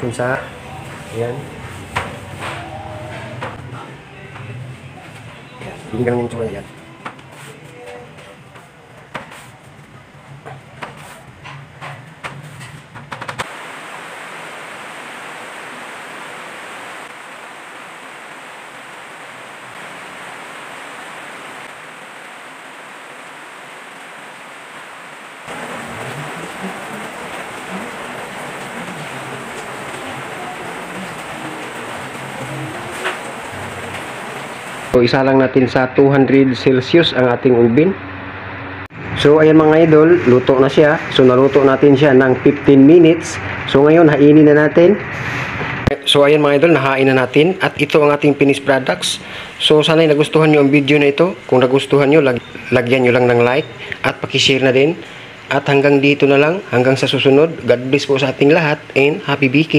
natin sa ayan. Hindi ganun yung tsura yan. So, isa lang natin sa 200 Celsius ang ating oven. So, ayan mga idol, luto na siya. So, naluto natin siya ng 15 minutes. So, ngayon, hainin na natin. So, ayan mga idol, nahain na natin. At ito ang ating finished products. So, sana'y nagustuhan nyo ang video na ito. Kung nagustuhan nyo, lagyan nyo lang ng like. At pakishare na din. At hanggang dito na lang, hanggang sa susunod. God bless po sa ating lahat and happy baking!